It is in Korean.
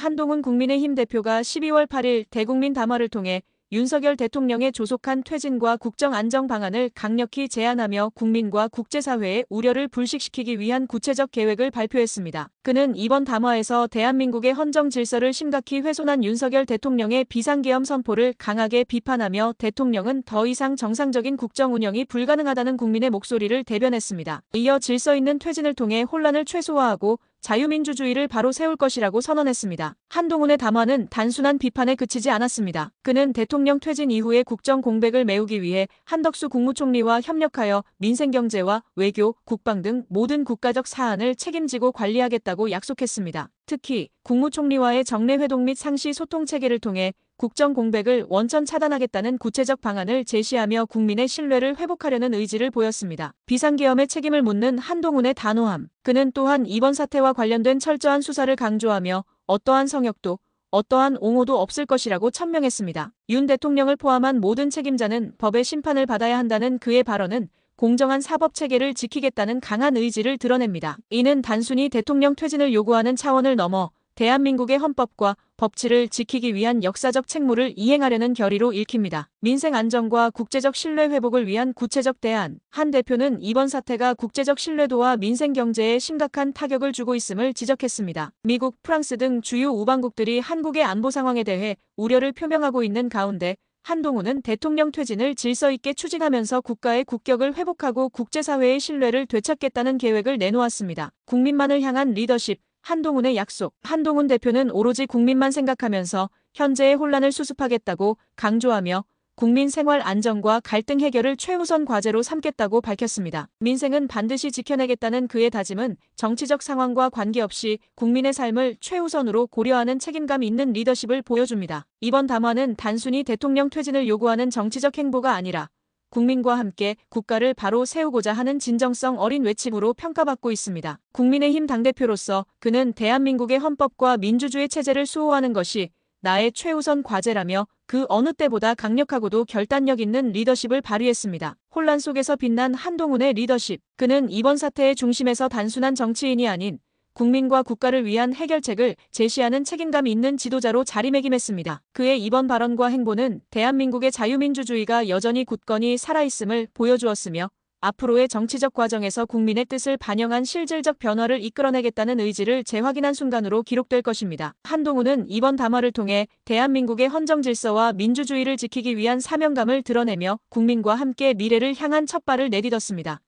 한동훈 국민의힘 대표가 12월 8일 대국민 담화를 통해 윤석열 대통령의 조속한 퇴진과 국정안정 방안을 강력히 제안하며 국민과 국제사회의 우려를 불식시키기 위한 구체적 계획을 발표했습니다. 그는 이번 담화에서 대한민국의 헌정 질서를 심각히 훼손한 윤석열 대통령의 비상계엄 선포를 강하게 비판하며 대통령은 더 이상 정상적인 국정 운영이 불가능하다는 국민의 목소리를 대변했습니다. 이어 질서 있는 퇴진을 통해 혼란을 최소화하고 자유민주주의를 바로 세울 것이라고 선언했습니다. 한동훈의 담화는 단순한 비판에 그치지 않았습니다. 그는 대통령 퇴진 이후의 국정 공백을 메우기 위해 한덕수 국무총리와 협력하여 민생경제와 외교, 국방 등 모든 국가적 사안을 책임지고 관리하겠다고 약속했습니다. 특히 국무총리와의 정례회동 및 상시 소통 체계를 통해 국정 공백을 원천 차단하겠다는 구체적 방안을 제시하며 국민의 신뢰를 회복하려는 의지를 보였습니다. 비상계엄의 책임을 묻는 한동훈의 단호함. 그는 또한 이번 사태와 관련된 철저한 수사를 강조하며 어떠한 성역도 어떠한 옹호도 없을 것이라고 천명했습니다. 윤 대통령을 포함한 모든 책임자는 법의 심판을 받아야 한다는 그의 발언은 공정한 사법체계를 지키겠다는 강한 의지를 드러냅니다. 이는 단순히 대통령 퇴진을 요구하는 차원을 넘어 대한민국의 헌법과 법치를 지키기 위한 역사적 책무를 이행하려는 결의로 읽힙니다. 민생 안정과 국제적 신뢰 회복을 위한 구체적 대안. 한 대표는 이번 사태가 국제적 신뢰도와 민생 경제에 심각한 타격을 주고 있음을 지적했습니다. 미국, 프랑스 등 주요 우방국들이 한국의 안보 상황에 대해 우려를 표명하고 있는 가운데 한동훈은 대통령 퇴진을 질서 있게 추진하면서 국가의 국격을 회복하고 국제사회의 신뢰를 되찾겠다는 계획을 내놓았습니다. 국민만을 향한 리더십. 한동훈의 약속. 한동훈 대표는 오로지 국민만 생각하면서 현재의 혼란을 수습하겠다고 강조하며 국민 생활 안정과 갈등 해결을 최우선 과제로 삼겠다고 밝혔습니다. 민생은 반드시 지켜내겠다는 그의 다짐은 정치적 상황과 관계없이 국민의 삶을 최우선으로 고려하는 책임감 있는 리더십을 보여줍니다. 이번 담화는 단순히 대통령 퇴진을 요구하는 정치적 행보가 아니라 국민과 함께 국가를 바로 세우고자 하는 진정성 어린 외침으로 평가받고 있습니다. 국민의힘 당대표로서 그는 대한민국의 헌법과 민주주의 체제를 수호하는 것이 나의 최우선 과제라며 그 어느 때보다 강력하고도 결단력 있는 리더십을 발휘했습니다. 혼란 속에서 빛난 한동훈의 리더십. 그는 이번 사태의 중심에서 단순한 정치인이 아닌 국민과 국가를 위한 해결책을 제시하는 책임감 있는 지도자로 자리매김했습니다. 그의 이번 발언과 행보는 대한민국의 자유민주주의가 여전히 굳건히 살아있음을 보여주었으며 앞으로의 정치적 과정에서 국민의 뜻을 반영한 실질적 변화를 이끌어내겠다는 의지를 재확인한 순간으로 기록될 것입니다. 한동훈은 이번 담화를 통해 대한민국의 헌정 질서와 민주주의를 지키기 위한 사명감을 드러내며 국민과 함께 미래를 향한 첫발을 내딛었습니다.